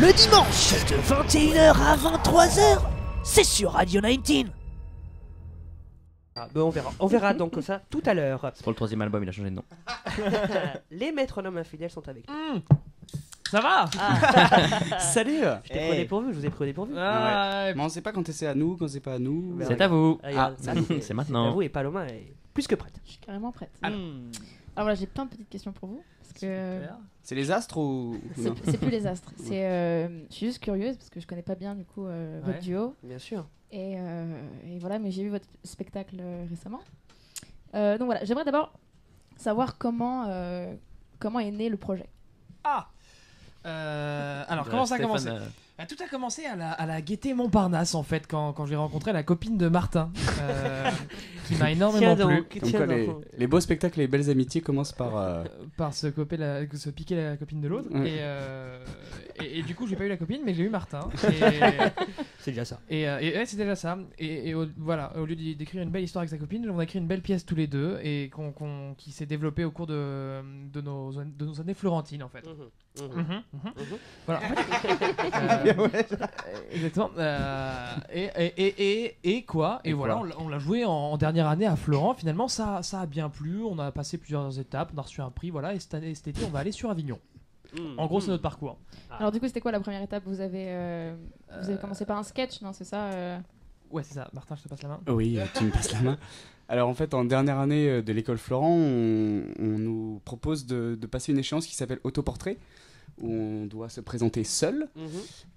Le dimanche de 21h à 23h, c'est sur Radio 19. Ah, ben on verra donc ça tout à l'heure. C'est pour le 3e album, il a changé de nom. Les métronomes infidèles sont avec nous. Ça va? Salut. Je t'ai pris au dépourvu, je vous ai pris au dépourvu. Mais on sait pas quand c'est à nous, quand c'est pas à nous. Ben, C'est à vous. regarde, Ah, ça, c'est maintenant. à vous et Paloma est plus que prête. Je suis carrément prête. Alors. Alors voilà, j'ai plein de petites questions pour vous. Parce que C'est les astres ou non? c'est plus les astres. Je suis juste curieuse parce que je connais pas bien du coup votre duo. Bien sûr. Et voilà, mais j'ai vu votre spectacle récemment. Donc voilà, j'aimerais d'abord savoir comment est né le projet. Alors, comment ça a commencé? Tout a commencé à la Gaîté Montparnasse en fait, quand j'ai rencontré la copine de Martin, qui m'a énormément plu. Comme quoi, les beaux spectacles et les belles amitiés commencent par Par se piquer la copine de l'autre. Ouais. Et du coup, j'ai pas eu la copine, mais j'ai eu Martin. C'est déjà ça. Et ouais, c'est déjà ça. Voilà, au lieu d'écrire une belle histoire avec sa copine, on a écrit une belle pièce tous les deux et qui s'est développée au cours de nos années florentines en fait. Voilà. Exactement. Et quoi? Et voilà, on l'a joué en dernière année à Florent. Finalement, ça a bien plu. On a passé plusieurs étapes, on a reçu un prix. Voilà, et cet été, on va aller sur Avignon. En gros, c'est notre parcours. Alors du coup, c'était quoi la première étape? Vous avez commencé par un sketch, non? C'est ça Ouais, c'est ça. Martin, je te passe la main. Oui, tu me passes la main. Alors en fait, en dernière année de l'école Florent, on nous propose de passer une échéance qui s'appelle Autoportrait, où on doit se présenter seul,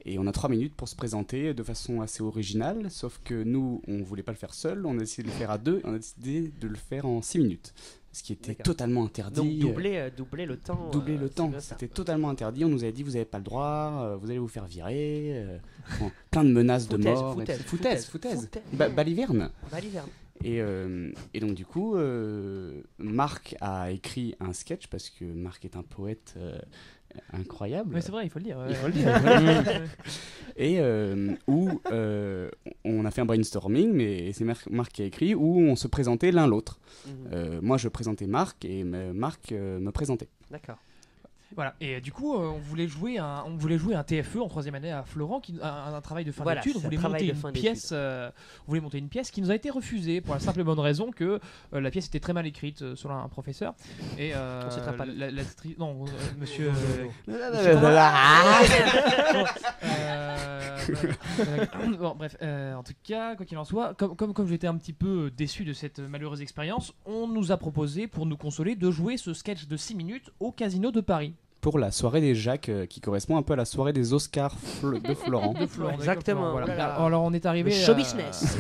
et on a 3 minutes pour se présenter de façon assez originale, sauf que nous, on voulait pas le faire seul, on a décidé de le faire à deux, et on a décidé de le faire en 6 minutes, ce qui était totalement interdit. Donc doubler le temps. Doubler le temps, c'était totalement interdit, on nous avait dit vous avez pas le droit, vous allez vous faire virer, plein de menaces de mort. Foutaise. Baliverne. Et donc du coup, Marc a écrit un sketch, parce que Marc est un poète incroyable. Mais c'est vrai, il faut le dire. Il faut le dire. Et où on a fait un brainstorming, mais c'est Marc qui a écrit, où on se présentait l'un l'autre. Moi je présentais Marc et Marc me présentait. D'accord. Voilà, et du coup, on voulait jouer un TFE en 3e année à Florent, un travail de fin d'études. On voulait monter une pièce qui nous a été refusée pour la simple et bonne raison que la pièce était très mal écrite selon un professeur. Et monsieur. Bon, bref, en tout cas, quoi qu'il en soit, comme j'étais un petit peu déçu de cette malheureuse expérience, on nous a proposé, pour nous consoler, de jouer ce sketch de 6 minutes au Casino de Paris. Pour la soirée des Jacques, qui correspond un peu à la soirée des Oscars de Florent. Exactement. Voilà. Alors on est arrivé. Le show business.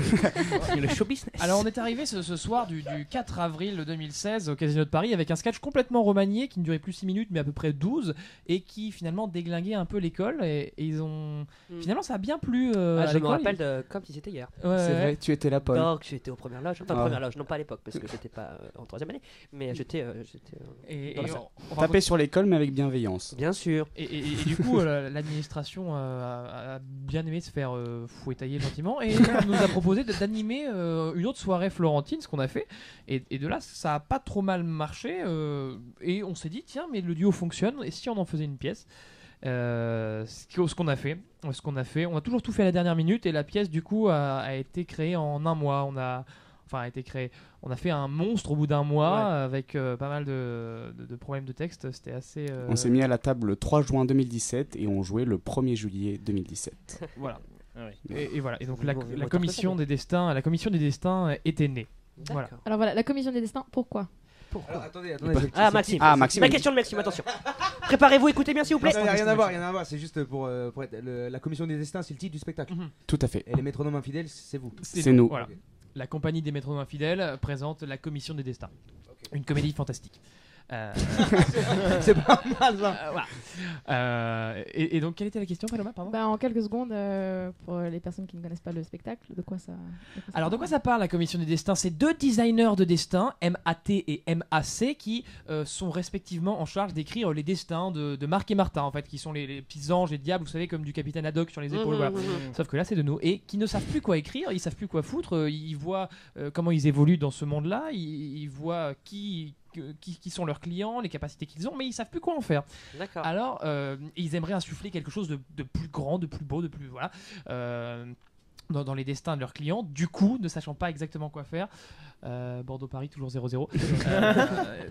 Le show business. Alors on est arrivé ce soir du 4 avril 2016 au Casino de Paris avec un sketch complètement remanié qui ne durait plus 6 minutes mais à peu près 12 et qui finalement déglinguait un peu l'école et ils ont. Finalement ça a bien plu. Je me rappelle comme si c'était hier. Ouais, c'est vrai, tu étais là, Paul. Donc j'étais aux premières loges. Enfin, première loge, non pas à l'époque parce que j'étais pas en 3e année, mais j'étais. On tapait sur l'école mais avec bienveillance. Bien sûr. Et du coup, l'administration a bien aimé se faire fouettailler gentiment et nous a proposé d'animer une autre soirée florentine, ce qu'on a fait. Et de là, ça a pas trop mal marché. Et on s'est dit, tiens, mais le duo fonctionne. Et si on en faisait une pièce ce qu'on a fait, on a toujours tout fait à la dernière minute. Et la pièce, du coup, a été créée en un mois. On a fait un monstre au bout d'un mois avec pas mal de problèmes de texte. C'était assez. On s'est mis à la table le 3 juin 2017 et on jouait le 1er juillet 2017. Voilà. Et voilà. Et donc la commission des destins était née. Voilà. Alors voilà, la commission des destins. Pourquoi? Alors, attendez. Maxime. Maxime. La question de Maxime, attention. Préparez-vous, écoutez bien s'il vous plaît. Il n'y a rien à voir. C'est juste pour être la commission des destins, c'est le titre du spectacle. Tout à fait. Et les métronomes infidèles, c'est vous. C'est nous. Voilà. Okay. La compagnie des métronomes infidèles présente la commission des destins. Une comédie fantastique. C'est pas mal ça. Voilà. Et donc quelle était la question, Paloma, pardon? En quelques secondes, pour les personnes qui ne connaissent pas le spectacle, de quoi ça parle la commission des destins? C'est 2 designers de destin, MAT et MAC, qui sont respectivement en charge d'écrire les destins de Marc et Martin, en fait, qui sont les petits anges et diables, vous savez, comme du capitaine Haddock sur les épaules. Voilà. Sauf que là c'est de nous, et qui ne savent plus quoi écrire, ils savent plus quoi foutre, ils voient comment ils évoluent dans ce monde-là, ils voient qui sont leurs clients, les capacités qu'ils ont, mais ils savent plus quoi en faire. D'accord. Alors, ils aimeraient insuffler quelque chose de plus grand, de plus beau, de plus voilà. Dans les destins de leurs clients, du coup, ne sachant pas exactement quoi faire, Bordeaux-Paris toujours 0-0,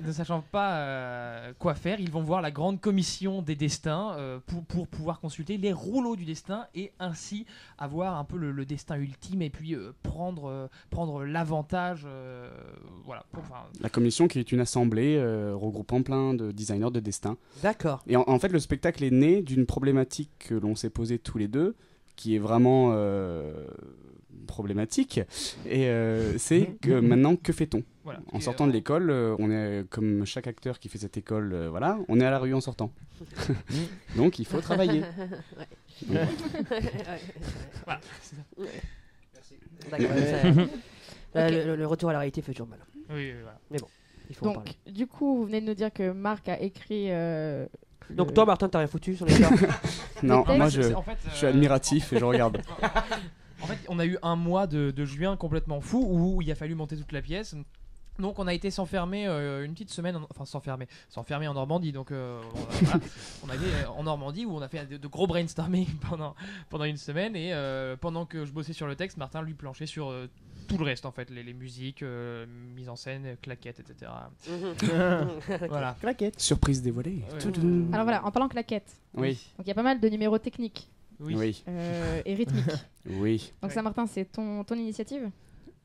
ne sachant pas quoi faire, ils vont voir la grande commission des destins pour pouvoir consulter les rouleaux du destin et ainsi avoir un peu le destin ultime et puis prendre l'avantage. Voilà. La commission qui est une assemblée regroupant plein de designers de destin. D'accord. Et en fait, le spectacle est né d'une problématique que l'on s'est posée tous les deux, qui est vraiment problématique. Et c'est que maintenant, que fait-on ? Voilà. En sortant de l'école, on est comme chaque acteur qui fait cette école, voilà, on est à la rue en sortant. Donc il faut travailler. Donc, Voilà, c'est ça. D'accord. Le retour à la réalité fait toujours mal. Oui, voilà. Mais bon, il faut en parler. Donc, du coup, vous venez de nous dire que Marc a écrit. Donc toi, Martin, t'as rien foutu sur les gars. non, textes, moi En fait, je suis admiratif et je regarde. En fait, on a eu un mois de juin complètement fou où il a fallu monter toute la pièce. Donc on a été s'enfermer une petite semaine, s'enfermer en Normandie. Donc voilà. On a été en Normandie où on a fait de gros brainstorming pendant une semaine et pendant que je bossais sur le texte, Martin lui planchait sur tout le reste en fait, les musiques, mise en scène, claquettes, etc. Voilà. Claquette. Surprise dévoilée. Ouais. Tudum. Alors voilà, en parlant claquettes. Oui, Donc il y a pas mal de numéros techniques Oui. oui, et rythmiques. oui. Donc ça, Martin, c'est ton initiative.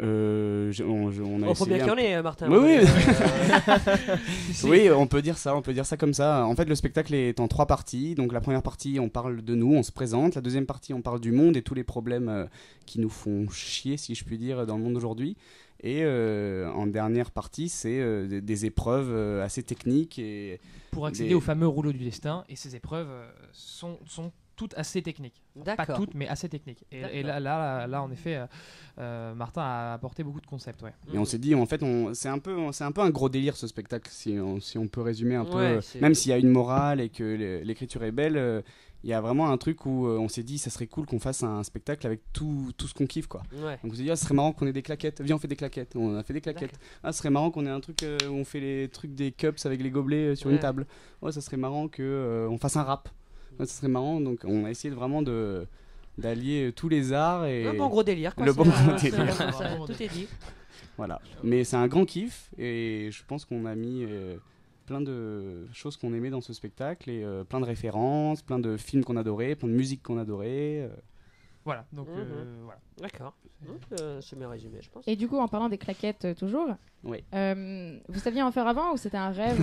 On a Faut bien essayé qu'il y en ait, Martin. Oui, oui. C'est- Oui, on peut dire ça comme ça. En fait, le spectacle est en 3 parties. Donc la première partie, on parle de nous, on se présente. La deuxième partie, on parle du monde et tous les problèmes qui nous font chier, si je puis dire, dans le monde d'aujourd'hui. Et en dernière partie, c'est des épreuves assez techniques. Et Pour accéder Des- au fameux rouleau du destin, et ces épreuves sont toutes assez techniques. Pas D'accord. toutes, mais assez techniques. Et là, en effet, Martin a apporté beaucoup de concepts. Ouais. on s'est dit, en fait, c'est un peu un gros délire ce spectacle, si on peut résumer un peu. Ouais, c'est- Même s'il y a une morale et que l'écriture est belle, il y a vraiment un truc où on s'est dit, ça serait cool qu'on fasse un spectacle avec tout ce qu'on kiffe, quoi. Ouais. Donc on s'est dit, ce serait marrant qu'on ait des claquettes. Viens, on fait des claquettes. On a fait des claquettes. Ce serait marrant qu'on ait un truc où on fait les trucs des cups avec les gobelets sur une Ouais. table. Ouais, ça serait marrant qu'on fasse un rap. Ouais, ça serait marrant. Donc on a essayé vraiment d'allier tous les arts et Un bon gros délire. Quoi. Le C'est bon gros c'est- délire. ça, tout est dit. voilà. Mais c'est un grand kiff et je pense qu'on a mis plein de choses qu'on aimait dans ce spectacle et plein de références, plein de films qu'on adorait, plein de musiques qu'on adorait. Voilà. Donc, voilà. D'accord. C'est bien résumé, je pense. Et du coup, en parlant des claquettes toujours, Oui. vous saviez en faire avant ou c'était un rêve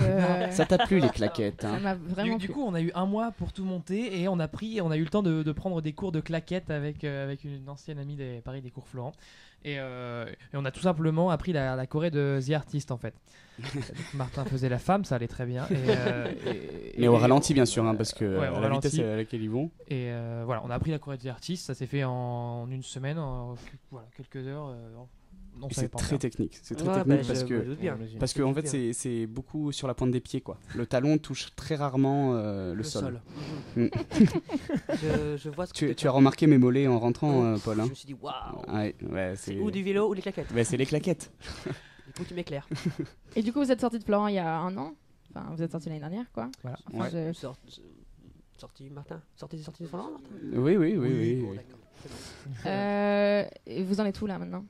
Ça t'a plu les claquettes, Ça hein? m'a vraiment Du plu. coup, on a eu un mois pour tout monter et on a eu le temps de prendre des cours de claquettes avec une ancienne amie des cours Florent. Et on a tout simplement appris la choré de The Artist en fait. Donc, Martin faisait la femme, ça allait très bien. Mais au ralenti bien sûr, hein, parce que ouais, au à la ralenti. vitesse à laquelle ils vont. Et voilà, on a appris la choré de The Artist, ça s'est fait en une semaine, quelques heures. On Et savait c'est pas en très faire. technique, c'est très Ouais, technique bah, parce je me que doute bien. parce qu'en fait c'est beaucoup sur la pointe des pieds quoi. Le talon touche très rarement le sol. Mhm. Je vois ce que Tu as remarqué mes mollets en rentrant, Paul, hein? Je me suis dit, waouh. Ouais, C'est ou du vélo ou des claquettes. Ouais, c'est les claquettes. Du coup, tu m'éclaires. Et du coup, vous êtes sorti de Florent il y a un an. Enfin, vous êtes sorti l'année dernière, quoi. Voilà. Enfin, Ouais. Sorti, Martin. Sorti de Finlande, Martin. Oui, oui, oui, oui. Bon, oui. d'accord. Et vous en êtes où là maintenant?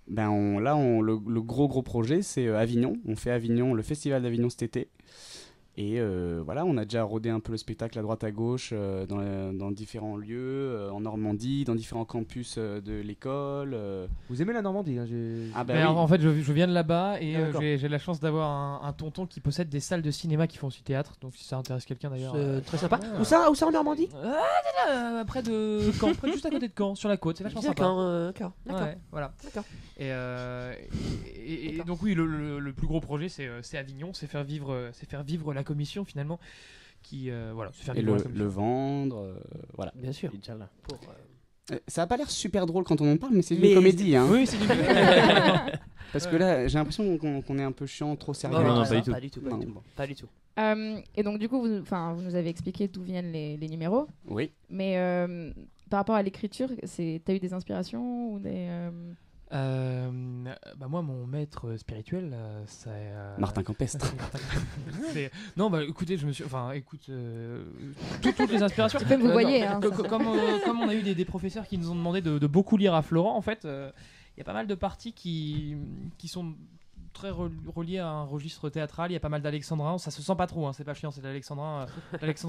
Ben le gros projet c'est Avignon. On fait Avignon, le festival d'Avignon cet été. Et voilà, on a déjà rodé un peu le spectacle à droite à gauche dans différents lieux, en Normandie, dans différents campus de l'école. Vous aimez la Normandie hein, Ah Mais bah alors, oui. en fait, je viens de là-bas et Ah, d'accord. j'ai la chance d'avoir un tonton qui possède des salles de cinéma qui font aussi théâtre. Donc si ça intéresse quelqu'un d'ailleurs. C'est très sympa. Où ça en Normandie? Près de Caen, juste à côté de Caen, sur la côte, c'est vachement sympa. D'accord. D'accord. Ouais, voilà. D'accord. Et D'accord. donc oui, le plus gros projet c'est Avignon, c'est faire vivre la commission finalement, qui voilà, c'est faire Et vivre la le commission. vendre, voilà. Bien sûr. Pour, Ça a pas l'air super drôle quand on en parle, mais c'est Mais une comédie, hein. Oui, c'est du Parce que là, j'ai l'impression qu'on est un peu chiant, trop sérieux. Non, non, pas du tout. Non, bon. Pas du tout. Et donc, du coup, vous nous avez expliqué d'où viennent les numéros. Oui. Mais par rapport à l'écriture, t'as eu des inspirations ou des. Moi, mon maître spirituel, c'est Martin Campestre. Non, écoutez, toutes les inspirations. Tu peux me vous voyez. Hein, comme on a eu des professeurs qui nous ont demandé de beaucoup lire à Florent, en fait, il y a pas mal de parties qui sont très reliées à un registre théâtral. Il y a pas mal d'alexandrins. Ça se sent pas trop, hein, c'est pas chiant, c'est de l'alexandrin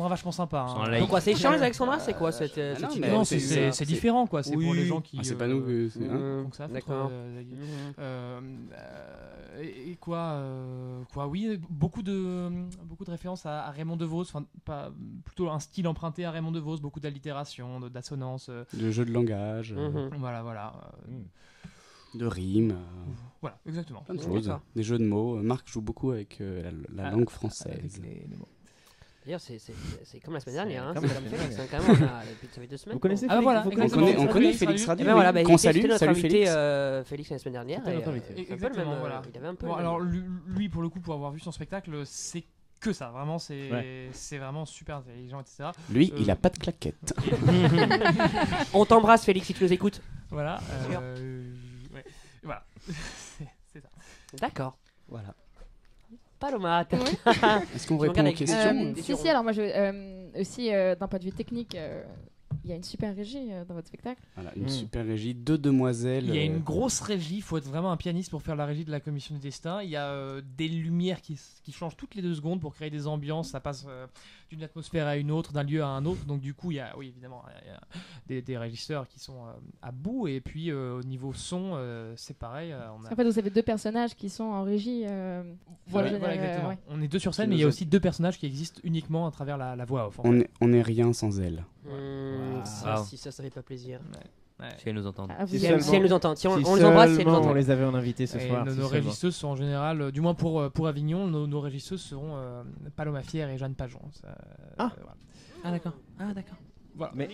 vachement sympa. Hein. Donc quoi, c'est chiant les alexandrins, c'est quoi cette idée? Non, c'est différent, quoi. C'est pour les gens qui. c'est pas nous que c'est. Donc ça, d'accord. Et quoi, oui, beaucoup de références à Raymond DeVos, enfin plutôt un style emprunté à Raymond DeVos, beaucoup d'allitération, d'assonance, De jeux de langage, voilà. de rimes, Voilà, exactement. plein de choses. Des jeux de mots. Marc joue beaucoup avec la langue française. Avec les mots. D'ailleurs, c'est comme la semaine dernière. Hein, comme c'est la comme semaine Félix. Hein, quand même, ça fait 2 semaines. Vous connaissez Ah, Félix voilà, Vous exactement. connaissez On connaît Salut, Félix salut. Radio. Et ben voilà, qu'on c'était salue. notre Salut invité Félix. Félix la semaine dernière. C'était Et, notre invité. c'est un peu le même. Voilà. Il avait un peu. Bon, le alors même- lui, pour le coup, pour avoir vu son spectacle, c'est que ça. Vraiment, c'est vraiment super intelligent, etc. Lui, il a pas de claquettes. On t'embrasse, Félix, si tu nous écoutes. Voilà. sûr. Ouais. Voilà. c'est ça. D'accord. Voilà. Paloma. Est-ce qu'on Je répond regarde aux avec- questions Si, alors moi, aussi, d'un point de vue technique, il y a une super régie dans votre spectacle. Voilà, une super régie, 2 demoiselles. Il y a une grosse régie, il faut être vraiment un pianiste pour faire la régie de la Commission du Destin. Il y a des lumières qui changent toutes les 2 secondes pour créer des ambiances, ça passe d'une atmosphère à une autre, d'un lieu à un autre. Donc du coup, il y a des régisseurs qui sont à bout. Et puis au niveau son, c'est pareil. En fait, vous avez 2 personnages qui sont en régie. Voilà, général, exactement. ouais. On est 2 sur scène, Qui mais il y a nous aussi 2 personnages qui existent uniquement à travers la voix off. En fait. On est rien sans elle. Si ça fait pas plaisir. Si elle nous entend. Ah, vous- Si elle nous entend. Si on Si les embrasse, si elle nous seulement entend. on les avait en invité ce Et soir. nos si seulement. régisseuses sont en général, du moins pour Avignon, nos régisseuses seront Paloma Fière et Jeanne Pajon. Ah. Voilà. Ah d'accord. Ah d'accord. Voilà. Mais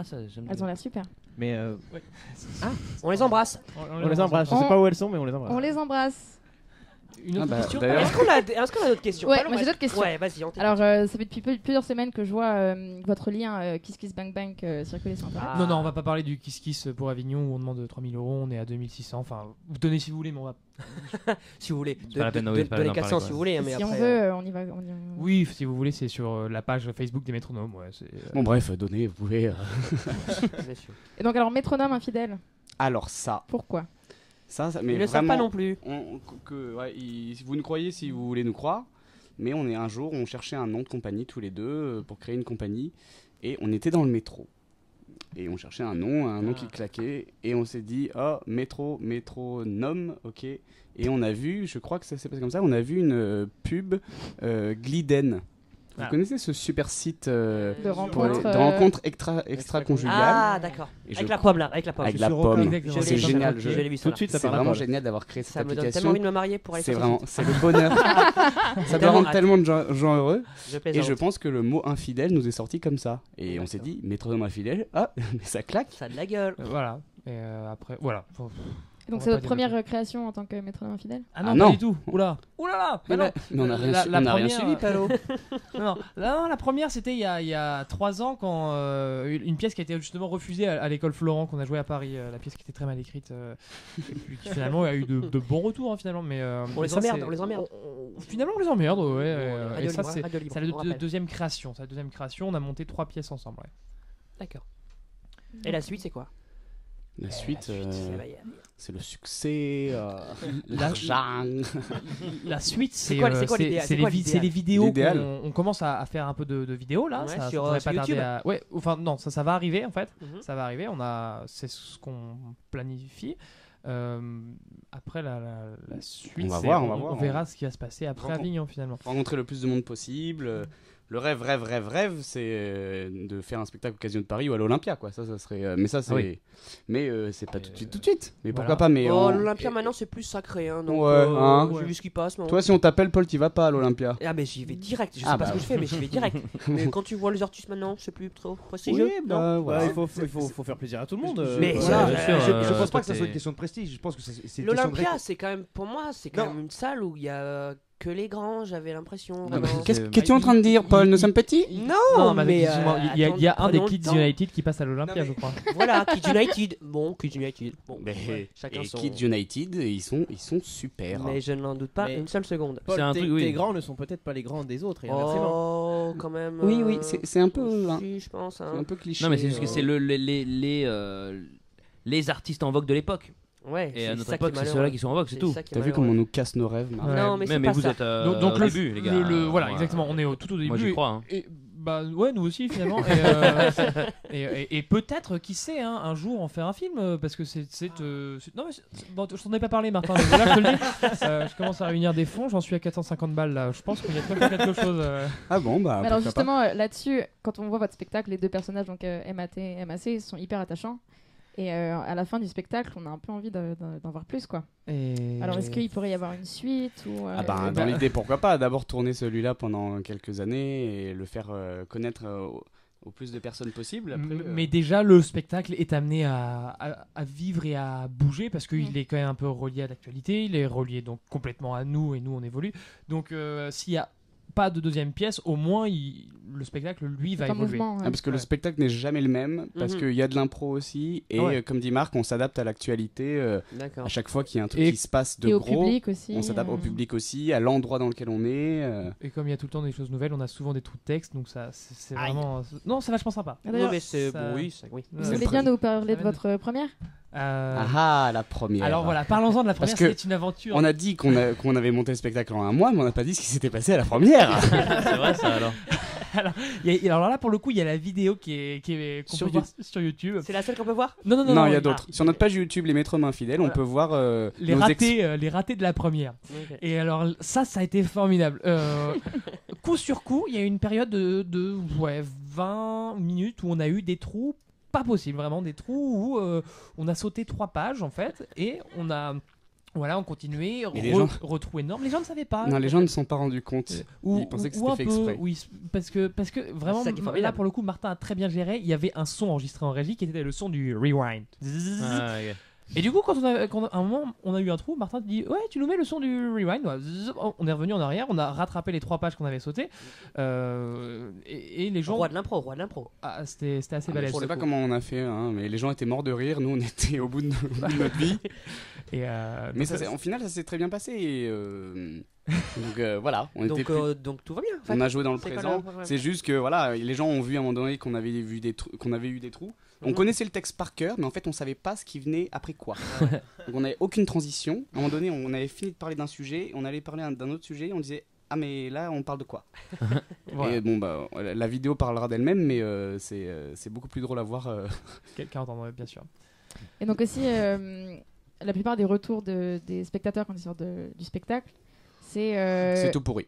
ça j'aime bien. Elles ont l'air super. Mais On les embrasse. on les embrasse. Je sais pas où elles sont, mais on les embrasse. On les embrasse. Une autre Ah bah, question d'ailleurs- Est-ce qu'on a d'autres questions? Ouais, Paloma, moi j'ai d'autres questions. Ouais, vas-y, on t'écoute. Alors, ça fait depuis plusieurs semaines que je vois votre lien Kiss Kiss Bang Bang circuler sur Internet. Non, on va pas parler du Kiss Kiss pour Avignon où on demande 3000 €, on est à 2600. Enfin, vous donnez si vous voulez, mais on va. Si vous voulez. pas la peine, oui, c'est pas la Donnez peine d'en 400 parler, si vous voulez. Mais Si après, on veut, on y va. Oui, si vous voulez, c'est sur la page Facebook des métronomes. Ouais, Bon, bref, donnez, vous pouvez. bien sûr. Et donc, alors, métronome infidèle, Alors, ça. pourquoi Mais Ils le savent vraiment. pas non plus. Vous nous croyez si vous voulez nous croire. Mais un jour, on cherchait un nom de compagnie tous les deux pour créer une compagnie. Et on était dans le métro. Et on cherchait un nom qui claquait. Et on s'est dit, métronome, ok. Et on a vu, je crois que ça s'est passé comme ça, on a vu une pub Gliden. Vous connaissez ce super site De pour les- rencontres. de rencontres extra-conjugales Ah, d'accord. Et Avec je- la pomme là, avec la pomme. avec Je la suis pomme. reconnu. Exactement. C'est Je l'ai génial. vu, je l'ai vu, Tout de suite, ça. c'est vraiment génial d'avoir créé Ça cette me donne application. tellement envie de me marier pour aller C'est sur ce vraiment, site. c'est le bonheur. Ça doit Tellement rendre hâte. tellement de gens heureux. Je Et plaisante. je pense que le mot infidèle nous est sorti comme ça. Et on s'est dit, métronome infidèle, mais ça claque. Ça a de la gueule. Voilà. Et après, voilà. Et donc, on c'est va votre pas première création en tant que métronome infidèle Ah non, Ah pas non. du tout. Oula. Oula là. Mais, Bah non. mais on n'a rien, La- la on a rien première, suivi, Palo. Non, la première c'était il y a 3 ans quand une pièce qui a été justement refusée à l'école Florent qu'on a joué à Paris, la pièce qui était très mal écrite et puis qui finalement a eu de bons retours finalement, mais On les ça, emmerde, c'est- on les emmerde. Finalement on les emmerde, ouais. Radio Et ça libre, c'est radio libre, la on rappelle. deuxième création. Sa deuxième création, on a monté 3 pièces ensemble. Ouais. D'accord. Et la suite, c'est quoi? La suite, Ça va y aller. c'est le succès, l'argent. La suite, c'est quoi l'idéal? C'est quoi c'est les vidéos. L'idéal. On commence à faire un peu de vidéos là. Ouais, ça sur, devrait sur pas tarder YouTube. Ouais, enfin non, ça va arriver en fait. Mhm. Ça va arriver. C'est ce qu'on planifie. Après la suite, On va c'est- voir, on va voir. On verra ce qui va se passer après Rencontre. Avignon finalement. Rencontrer le plus de monde possible. Le rêve, c'est de faire un spectacle au Casino de Paris ou à l'Olympia, quoi. Ça serait. Mais ça, c'est. Ah oui. Mais c'est pas tout de suite. Mais Voilà. pourquoi pas mais Oh, on- l'Olympia maintenant c'est plus sacré. Hein, donc, Ouais, hein. j'ai vu ce qui passe. mais on- Toi, si on t'appelle Paul, tu vas pas à l'Olympia. Ah, mais j'y vais direct. Je sais Ah, pas bah ce que je fais, mais j'y vais direct. Mais quand tu vois les artistes maintenant, c'est plus trop prestigieux. Oui, bah, Ouais, voilà. il faut faire plaisir à tout le monde. Mais voilà, ça, bien bien sûr, Je pense pas que ça toi, soit t'es- une question de prestige. Je pense que c'est une question de L'Olympia, c'est quand même, pour moi, c'est quand Non. même une salle où il y a que les grands, j'avais l'impression. Ah bah, vraiment. Qu'est-ce que tu es en train de dire, Paul? Nous sommes petits? Non, mais mais excuse-moi, il y a un attendons des le Kids temps. United qui passe à l'Olympia, je crois. Voilà, Kids United. Bon, Kids United. Bon, Mais ouais, chacun et son. Kids United, ils sont super. Mais je n'en doute pas Mais- une seule seconde. Paul, C'est un truc, oui. tes grands ne sont peut-être pas les grands des autres, et inversement. Oh, quand même. Oui, c'est un peu, hein. Si, je pense. C'est Hein. un peu cliché. Non, mais c'est juste que c'est les artistes en vogue de l'époque. Ouais. Et à c'est notre ça qui est époque, c'est malheureux. ceux-là qui sont en vogue, c'est tout. ça qui est T'as vu malheureux. comment on nous casse nos rêves, Marc? Non, mais c'est mais pas vous ça. êtes Donc au le début, les gars. voilà, Moi, exactement. On est tout au début. Moi, j'y crois. Hein. Et bah ouais, nous aussi finalement. Et peut-être, qui sait, hein, un jour en faire un film, parce que non mais bon, je t'en ai pas parlé, Martin. Mais voilà, je te le dis. Je commence à réunir des fonds. J'en suis à 450 balles là. Je pense qu'il y a de quoi faire quelque chose. Ah bon, bah. Mais alors pourquoi pas. justement, là-dessus, quand on voit votre spectacle, les deux personnages, donc MAT et MAC, sont hyper attachants. Et à la fin du spectacle, on a un peu envie d'en voir plus, quoi. Alors, est-ce qu'il pourrait y avoir une suite ou Ah bah, dans l'idée, pourquoi pas. D'abord tourner celui-là pendant quelques années et le faire connaître au plus de personnes possible. Après, Mais déjà, le spectacle est amené à vivre et à bouger parce qu'il est quand même un peu relié à l'actualité. Il est relié donc complètement à nous et nous on évolue. Donc, s'il y a pas de deuxième pièce, au moins le spectacle lui va évoluer. mouvement, ouais. parce que le spectacle n'est jamais le même, parce qu'il y a de l'impro aussi, et comme dit Marc, on s'adapte à l'actualité D'accord. à chaque fois qu'il y a un truc Et- qui se passe de Et au gros. public aussi. On s'adapte au public aussi, à l'endroit dans lequel on est. Et comme il y a tout le temps des choses nouvelles, on a souvent des trous de texte, donc ça c'est vraiment. Non, c'est vachement sympa. Ah, d'ailleurs, Non, mais c'est. ça- Bon, oui. Oui. Vous C'est voulez très- bien nous parler de Ah, votre première La première. Alors voilà, parlons-en de la première, Parce que c'était une aventure. On a dit qu'on avait monté le spectacle en un mois, mais on n'a pas dit ce qui s'était passé à la première. C'est vrai ça alors. Alors là, pour le coup, il y a la vidéo qu'on Sur peut voir sur YouTube. C'est la seule qu'on peut voir. Non, il y a d'autres. Sur notre page YouTube, Les Maîtres Mains Fidèles, on Voilà. peut voir Les nos ratés de la première. Ok. Et alors ça a été formidable. Coup sur coup, il y a eu une période de 20 minutes où on a eu des trous pas possibles, vraiment des trous où on a sauté 3 pages en fait, et on a on continuait, Et les gens- retrou énorme. Les gens ne savaient pas. Non, les gens ne se sont pas rendus compte. Ils pensaient que c'était un fait peu, exprès. oui, parce que vraiment, C'est ça qui est là formidable. pour le coup, Martin a très bien géré. Il y avait un son enregistré en régie qui était le son du rewind. Ah, ok. Et du coup, quand à un moment on a eu un trou, Martin dit ouais, tu nous mets le son du rewind. Ouais, zzz, on est revenu en arrière, on a rattrapé les 3 pages qu'on avait sautées. Et les gens, Roi de l'impro. ah, c'était assez Je balèze. sais pas comment on a fait, hein, mais les gens étaient morts de rire. Nous, on était au bout de notre vie. Et Mais donc, en final, ça s'est très bien passé. Et, donc voilà, on était Donc tout va bien. en fait. on a joué dans le C'est quoi présent. le problème C'est juste que voilà, les gens ont vu à un moment donné qu'on avait eu des trous. On Mhm. connaissait le texte par cœur, mais en fait, on savait pas ce qui venait après quoi. Donc on n'avait aucune transition. À un moment donné, on avait fini de parler d'un sujet, on allait parler d'un autre sujet, on disait ah mais là, on parle de quoi? voilà. Et bon bah la vidéo parlera d'elle-même, mais c'est beaucoup plus drôle à voir. Quelqu'un entendrait bien sûr. Et donc aussi, la plupart des retours des spectateurs quand ils sortent du spectacle, c'est... C'est tout pourri.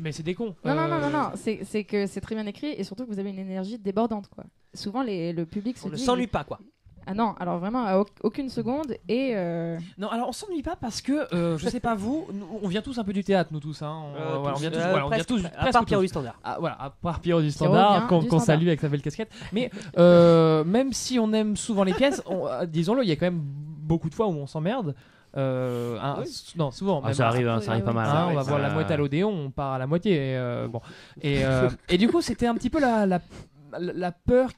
Mais c'est des cons. Non, c'est que c'est très bien écrit et surtout que vous avez une énergie débordante, quoi. Souvent, le public se On ne dit... s'ennuie pas, quoi. Ah non, alors vraiment, à aucune seconde, et... Non, alors on s'ennuie pas parce que je sais pas vous, on vient tous un peu du théâtre, nous tous. Hein. On vient tous, voilà, on vient tous, à presque part Pierrot tous. du Standard. Ah, voilà, à part Pierrot du Pierrot Standard, vient qu'on du salue Standard. avec sa belle casquette. Mais même si on aime souvent les pièces, disons-le, il y a quand même beaucoup de fois où on s'emmerde. Non, souvent. Ah, même. ça arrive pas mal. Hein, on va Ça- voir la moitié à l'Odéon, on part à la moitié. Bon. Et du coup, c'était un petit peu la peur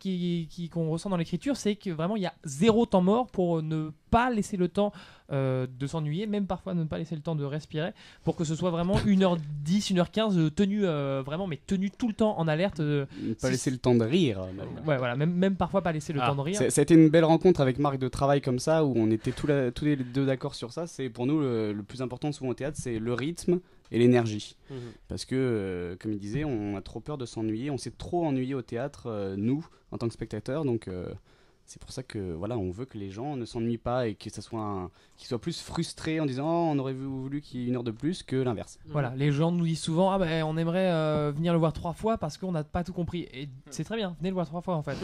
qu'on ressent dans l'écriture, c'est que vraiment il y a 0 temps mort pour ne pas laisser le temps de s'ennuyer, même parfois ne pas laisser le temps de respirer, pour que ce soit vraiment 1h10, 1h15 tenu vraiment, mais tenu tout le temps en alerte. Pas laisser le temps de rire. Ouais, voilà, même parfois pas laisser le temps de rire. Ça a été une belle rencontre avec Marc de travail comme ça, où on était tous les deux d'accord sur ça. C'est pour nous le plus important souvent au théâtre, c'est le rythme et l'énergie. Parce que, comme il disait, on a trop peur de s'ennuyer. On s'est trop ennuyé au théâtre, nous, en tant que spectateurs. Donc, c'est pour ça que voilà, on veut que les gens ne s'ennuient pas et que ça soit qu'ils soient plus frustrés en disant oh, on aurait voulu qu'il y ait 1 heure de plus que l'inverse. Voilà, les gens nous disent souvent ah ben on aimerait venir le voir 3 fois parce qu'on n'a pas tout compris. Et c'est très bien, venez le voir 3 fois en fait.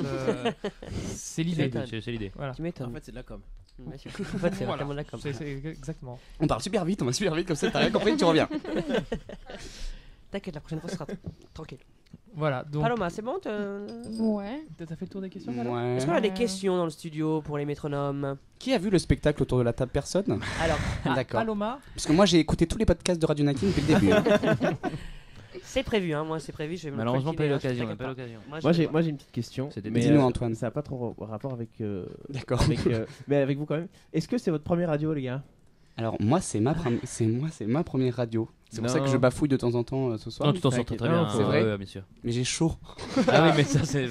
C'est l'idée. C'est l'idée. Voilà. Tu m'étonnes. En fait, c'est de la com. En fait, c'est Voilà. vraiment de la com. C'est exactement. On parle super vite, on va super vite, comme ça t'as rien compris, tu reviens. T'inquiète, la prochaine fois ce sera tranquille. Voilà, donc Paloma, c'est bon Ouais. T'as fait le tour des questions Ouais. Est-ce qu'on a des questions dans le studio pour les métronomes? Qui a vu le spectacle autour de la table? Personne. Alors, D'accord. Paloma. Parce que moi j'ai écouté tous les podcasts de Radio Nakin depuis le début. c'est prévu, hein. Moi c'est prévu. Je vais me Malheureusement, pas eu coltiner, l'occasion. hein, Pas eu l'occasion. Moi j'ai une petite question. Mais Dis-nous, Antoine. Ça n'a pas trop rapport avec. D'accord. Mais avec vous quand même. Est-ce que c'est votre première radio, les gars? Alors moi c'est ma première radio. C'est pour ça que je bafouille de temps en temps ce soir. Non, tu t'en sors très bien. C'est vrai. Ouais, bien sûr. Mais j'ai chaud. Ah oui, mais ça c'est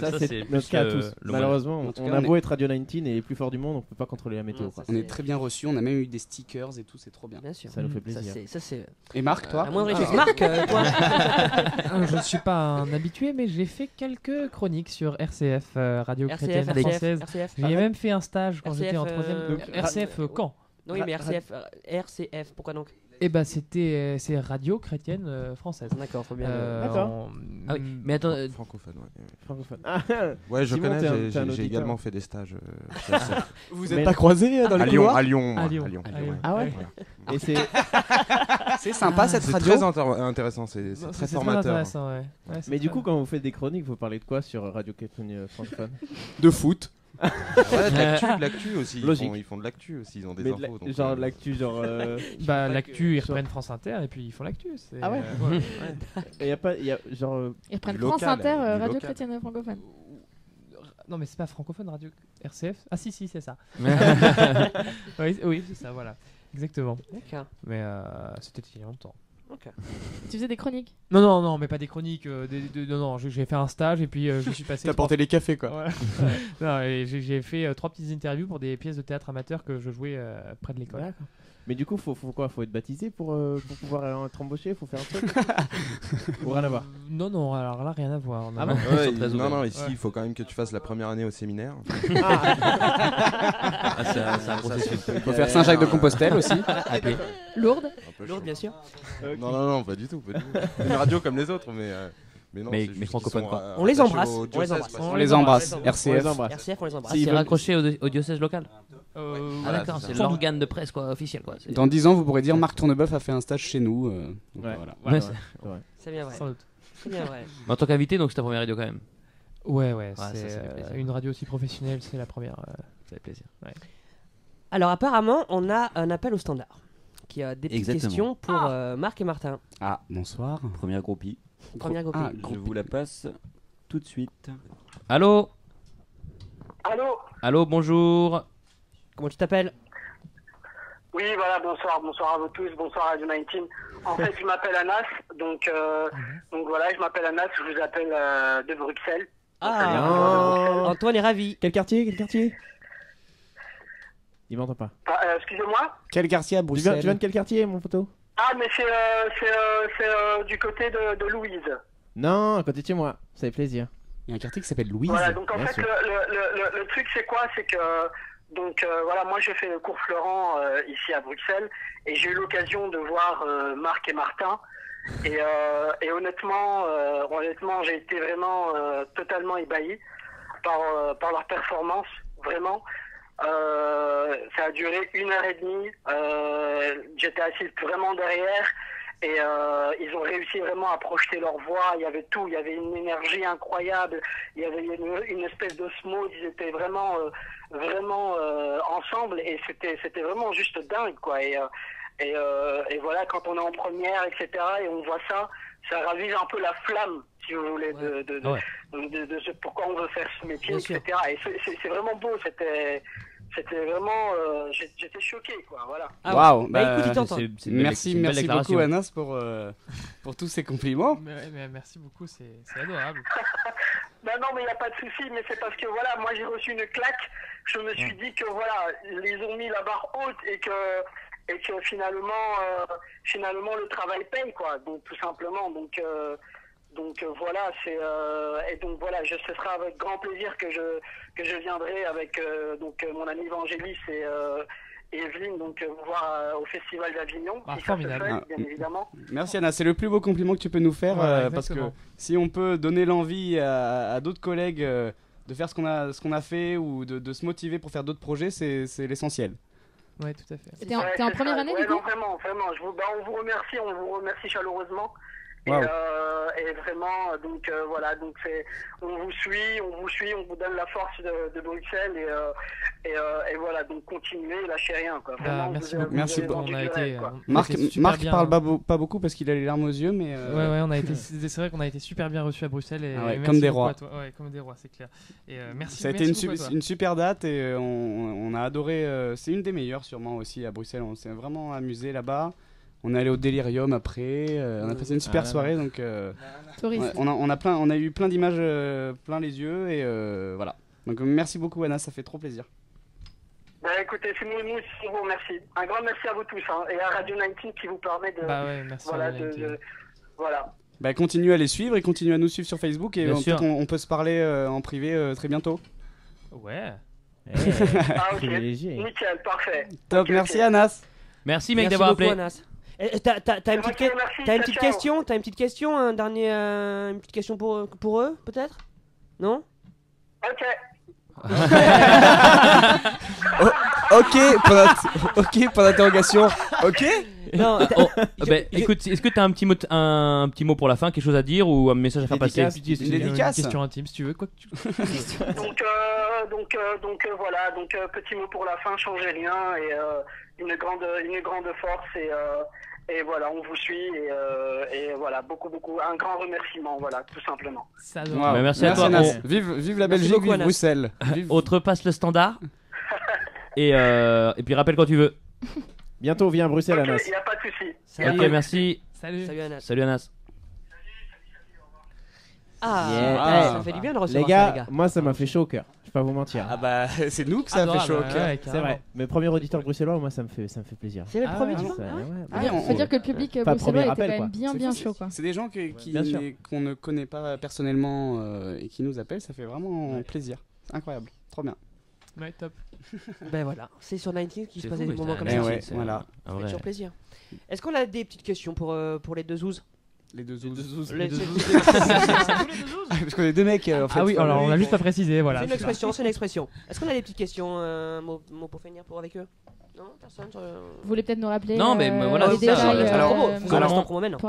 notre cas à tous. Malheureusement, En tout on cas, a beau être Radio 19 et les plus forts du monde, on peut pas contrôler la météo. Non, quoi. On est très bien reçus. On a même eu des stickers et tout. C'est trop bien. Bien sûr. Ça nous fait plaisir. Ça c'est. Et Marc, toi? La moindre chose. Marc, toi. Je ne suis pas un habitué, mais j'ai fait quelques chroniques sur RCF, Radio Chrétienne Française. RCF. J'ai même fait un stage quand j'étais en RCF, troisième. Donc, RCF Caen. Oui, mais RCF, pourquoi donc? Eh ben c'est Radio Chrétienne Française. D'accord, faut bien. D'accord. Ah oui, mais attends. Francophone, ouais. Francophone. Ouais, je Simon, connais, t'es un j'ai auditeur. également fait des stages. Chez RCF. Vous êtes pas croisés dans les couloirs? À Lyon. À Lyon. Ah ouais. Voilà. Et c'est C'est sympa cette C'est radio. très intéressant, c'est Non, très c'est formateur. intéressant, ouais. Ouais, c'est Mais du très- coup, quand vous faites des chroniques, vous parlez de quoi sur Radio Chrétienne francophone? De foot. Ouais, de l'actu aussi. Logique. Ils font de l'actu aussi, ils ont des Mais infos. donc, genre l'actu, genre. Bah l'actu, ils reprennent France Inter et puis ils font l'actu. c'est- Ah ouais. ouais. y a pas, y a genre. Ils reprennent Du France local, Inter, du Radio local. Chrétienne Francophone. Non mais c'est pas francophone Radio RCF. Ah si c'est ça. Oui c'est ça voilà exactement. D'accord. Mais c'était il y a longtemps. Tu faisais des chroniques? Non mais pas des chroniques. Non j'ai fait un stage et puis je suis passé. T'as porté les cafés quoi. Ouais. Non, et j'ai fait 3 petites interviews pour des pièces de théâtre amateur que je jouais près de l'école. D'accord. Mais du coup, faut quoi? Faut être baptisé pour pouvoir être embauché? Faut faire un truc? Ou rien à voir? Non alors là rien à voir. Ah Non. bon? Ouais, très ouverts. non, ici, il faut quand même que tu fasses la première année au séminaire. Ah, c'est un processus. Faut faire Saint-Jacques de Compostelle aussi. À pied. Lourde? Lourd, bien sûr. Non, pas du tout. Une radio comme les autres, mais non. Mais c'est juste francophone, qu'ils quoi. sont, On les attachés embrasse, au on les diocèse, embrasse. parce On que- les embrasse. On les RCF. embrasse. RCF, on les embrasse. Ah, c'est raccroché au diocèse local. Ah, Voilà, d'accord, c'est c'est ça. l'organe de presse quoi, officiel quoi. C'est- Dans 10 ans, vous pourrez dire Marc Tournebeuf a fait un stage chez nous. Donc Ouais. voilà. Ouais, c'est- C'est bien vrai. Sans doute. C'est bien vrai. Mais en tant qu'invité, donc c'est ta première radio quand même. Ouais ça c'est fait plaisir. une radio aussi professionnelle c'est la première. Ça fait plaisir. Alors apparemment, on a un appel au standard qui a des petites Exactement. questions pour Marc et Martin. Ah, bonsoir. Première groupie. Première groupie. Ah, Je vous la passe tout de suite. Allô. Allô? Allô, bonjour. Comment tu t'appelles? Oui, voilà, bonsoir à vous tous, bonsoir à Radio 19. En fait, je m'appelle Anas, donc voilà, je m'appelle Anas, je vous appelle de Bruxelles. Ah, Antoine est ravi. Quel quartier? Il m'entend pas. Excusez-moi? Quel quartier à Tu Bruxelles? viens de quel quartier, mon poteau? Ah, mais c'est du côté de Louise. Non, à côté de chez moi. Ça fait plaisir. Il y a un quartier qui s'appelle Louise. Voilà, donc en Bien fait, sûr. le truc, c'est quoi? C'est que, voilà, moi, je fais le cours Florent ici à Bruxelles, et j'ai eu l'occasion de voir Marc et Martin. Et honnêtement, j'ai été vraiment totalement ébahi par leur performance, vraiment. Ça a duré 1h30. J'étais assis vraiment derrière. Et ils ont réussi vraiment à projeter leur voix. Il y avait tout, il y avait une énergie incroyable, il y avait une espèce d'osmose. Ils étaient vraiment ensemble, et c'était vraiment juste dingue, quoi. Et voilà, quand on est en première, etc., et on voit ça ravive un peu la flamme, si vous voulez, de ce pourquoi on veut faire ce métier, Bien etc. Et c'est vraiment beau. C'était vraiment, j'étais choqué, quoi. Voilà. Waouh. Bah, écoute, il t'entend. Merci beaucoup Anas pour tous ces compliments. Mais merci beaucoup c'est adorable. Non, mais il n'y a pas de souci, mais c'est parce que voilà, moi j'ai reçu une claque. Je me suis dit que voilà, ils ont mis la barre haute et que finalement le travail paye, quoi. Donc tout simplement, donc voilà, ce sera avec grand plaisir que je viendrai avec mon ami Vangelis et Evelyne, donc vous voir au Festival d'Avignon, si ça se fait, bien évidemment. Merci Anna, c'est le plus beau compliment que tu peux nous faire, parce que si on peut donner l'envie à d'autres collègues de faire ce qu'on a fait ou de se motiver pour faire d'autres projets, c'est l'essentiel. Ouais, tout à fait. T'es en première année, du coup? Non, vraiment, on vous remercie chaleureusement. Et vraiment, donc voilà, donc on vous suit, on vous donne la force de Bruxelles et voilà, donc continuez, lâchez rien quoi. Vraiment, merci beaucoup. On a été, Marc parle pas beaucoup parce qu'il a les larmes aux yeux, mais ouais, on a été, c'est vrai qu'on a été super bien reçus à Bruxelles et comme des rois. Ouais, comme des rois, c'est clair. Et merci. Ça a été une super date et on a adoré. C'est une des meilleures sûrement aussi à Bruxelles. On s'est vraiment amusé là-bas. On est allé au Delirium après, on a passé une super soirée, donc on a eu plein d'images plein les yeux et voilà. Donc merci beaucoup Anna, ça fait trop plaisir. Bah écoutez, c'est nous qui vous remercie. Un grand merci à vous tous et à Radio 19 qui vous permet de voilà. Bah continuez à les suivre et continuez à nous suivre sur Facebook et on peut se parler en privé très bientôt. Ouais. Ah ok, nickel, parfait. Top, merci Anas. Merci mec d'avoir appelé. T'as une petite question, une petite question pour eux peut-être? Non? Ok. Ok, point d'interrogation. Ok. Non. Écoute, est-ce que t'as un petit mot pour la fin, quelque chose à dire ou un message à faire passer? Une dédicace. Une question intime si tu veux, quoi que tu veux. donc voilà, petit mot pour la fin, changez rien et une grande force et voilà, on vous suit et voilà, beaucoup, un grand remerciement, voilà, tout simplement. Wow. Merci à toi. Vive la Belgique, vive Bruxelles. On te repasse le standard et puis rappelle quand tu veux. Bientôt, viens à Bruxelles, Anas. Il n'y a pas de souci. Ok, merci. Salut Anas. Ça fait du bien de recevoir les gars, ça, les gars. moi ça m'a fait chaud au cœur. Je vais pas vous mentir. Ah bah c'est nous que ça a fait chaud au cœur. C'est vrai. Mais premier auditeur bruxellois, moi ça me fait plaisir. C'est le premier du faut dire que le public bruxellois était quand même bien chaud quoi. C'est des gens qu'on ne connaît pas personnellement et qui nous appellent, ça fait vraiment plaisir. Incroyable, trop bien. Ouais, top. Ben voilà, c'est sur 19 qu'il se passe des moments comme ça. Ouais, voilà. Ça fait toujours plaisir. Est-ce qu'on a des petites questions pour les deux zouzes? Les deux zouzes. Parce qu'on est deux mecs en fait. Ah oui, alors on a juste à préciser, voilà. C'est une expression. Est-ce qu'on a des petites questions, mots pour finir avec eux? Non, personne. Vous voulez peut-être nous rappeler non, mais voilà, les détails pour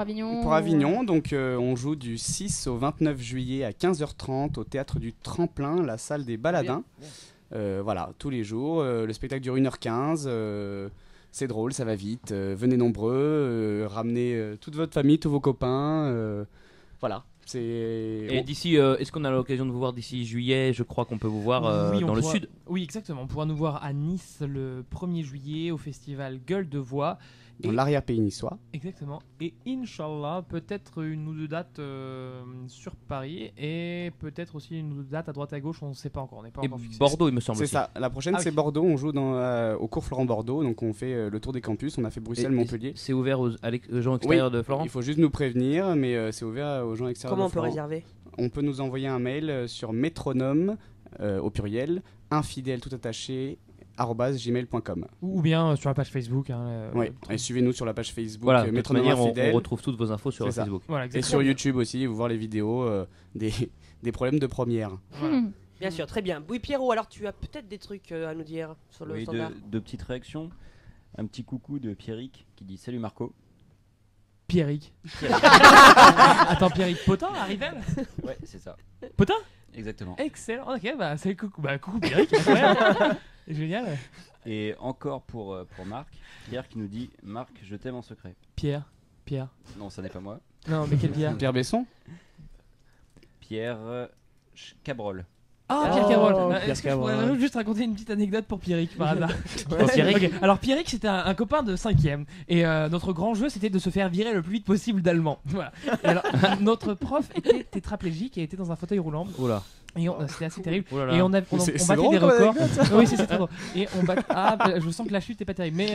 Avignon. Pour Avignon, donc on joue du 6 au 29 juillet à 15h30 au théâtre du Tremplin, la salle des Baladins. Voilà, tous les jours. Le spectacle dure 1h15. C'est drôle, ça va vite. Venez nombreux, ramenez toute votre famille, tous vos copains. Voilà. Et d'ici, est-ce qu'on a l'occasion de vous voir d'ici juillet? Je crois qu'on peut vous voir dans le sud. Oui, exactement. On pourra nous voir à Nice le 1er juillet au festival Gueule de Voix. Dans l'arrière-pays niçois. Exactement. Et Inch'Allah, peut-être une ou deux dates sur Paris et peut-être aussi une ou deux dates à droite à gauche, on ne sait pas encore. On n'est pas encore fixé. Bordeaux, il me semble. C'est ça. La prochaine, c'est Bordeaux. On joue au cours Florent Bordeaux. Donc on fait le tour des campus. On a fait Bruxelles, Montpellier. C'est ouvert aux gens extérieurs de Florent? Il faut juste nous prévenir, mais c'est ouvert aux gens extérieurs. Comment de Florent. On peut réserver? On peut nous envoyer un mail sur métronome au pluriel, infidèle tout attaché, @gmail.com ou bien sur la page Facebook. Oui, et suivez-nous sur la page Facebook. Voilà, de toute manière, on retrouve toutes vos infos sur Facebook. Voilà, et sur YouTube aussi, vous voir les vidéos des problèmes de première. Voilà. Bien sûr, très bien. Oui, Pierrot, alors tu as peut-être des trucs à nous dire sur le standard. Deux petites réactions. Un petit coucou de Pierrick qui dit salut Marco. Pierrick. Attends, Pierrick Potin, Arrivel? Ouais, c'est ça. Potin? Exactement. Excellent. Ok, c'est coucou. Coucou Pierrick. Génial. Et encore pour Marc, Pierre qui nous dit Marc, je t'aime en secret. Pierre. Non, ça n'est pas moi. Non, mais quel Pierre? Pierre Besson. Pierre Cabrol. Ah, Pierre Cabrol. Est-ce que je pourrais juste raconter une petite anecdote pour Pierrick par hasard? Okay. Alors Pierrick, c'était un copain de 5e et notre grand jeu c'était de se faire virer le plus vite possible d'allemand. Voilà. Et alors notre prof était tétraplégique et était dans un fauteuil roulant. Oula. Et c'était assez terrible. Et on battait des records. Oui, c'est très drôle. Et je sens que la chute est pas terrible. Mais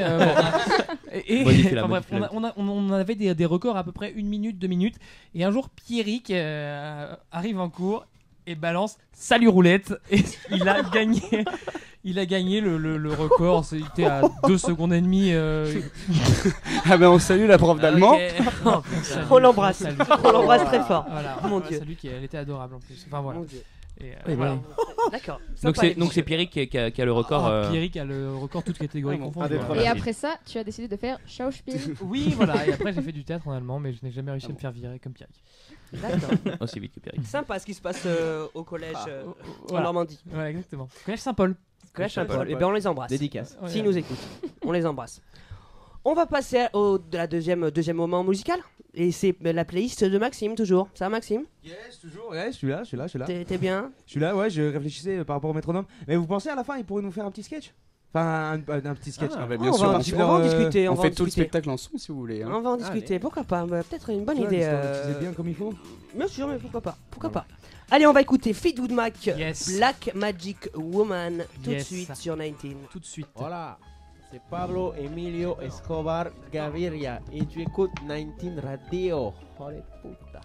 bref, on avait des records à peu près 1 minute, 2 minutes. Et un jour, Pierrick arrive en cours et balance salut roulette. Et il a gagné. Il a gagné le record, c'était à 2 secondes et demie. Ah ben on salue la prof d'allemand. Okay. On l'embrasse très fort. Voilà, mon Dieu. Salut, elle était adorable en plus. Enfin voilà. Mon Dieu. Et, oui, voilà. D'accord. Donc c'est Pierrick qui a le record. Pierrick a le record toutes catégories confondues. Et après ça, tu as décidé de faire Schauspiel. Oui, voilà. Et après, j'ai fait du théâtre en allemand, mais je n'ai jamais réussi à me faire virer comme Pierrick. D'accord. Aussi vite que Pierrick. Sympa ce qui se passe au collège en Normandie. Ouais, exactement. Collège Saint-Paul. Collège Saint-Paul. Et bien on les embrasse. Dédicace. S'ils nous écoutent, on les embrasse. On va passer au deuxième moment musical. Et c'est la playlist de Maxime, toujours. Ça va, Maxime? Yes, toujours. Ouais, je suis là. T'es bien? Je suis là, ouais, je réfléchissais par rapport au métronome. Mais vous pensez à la fin, il pourrait nous faire un petit sketch? Enfin, un petit sketch. Bien sûr. On va en discuter. On fait tout le spectacle en son si vous voulez. On va en discuter. Pourquoi pas? Peut-être une bonne idée. C'est bien comme il faut. Bien sûr, mais pourquoi pas. Allez, on va écouter Fleetwood Mac, Yes. Black Magic Woman, tout de Yes. suite sur 19. Tout de suite. Voilà, c'est Pablo Emilio Escobar Gaviria et tu écoutes 19 Radio. Joder puta.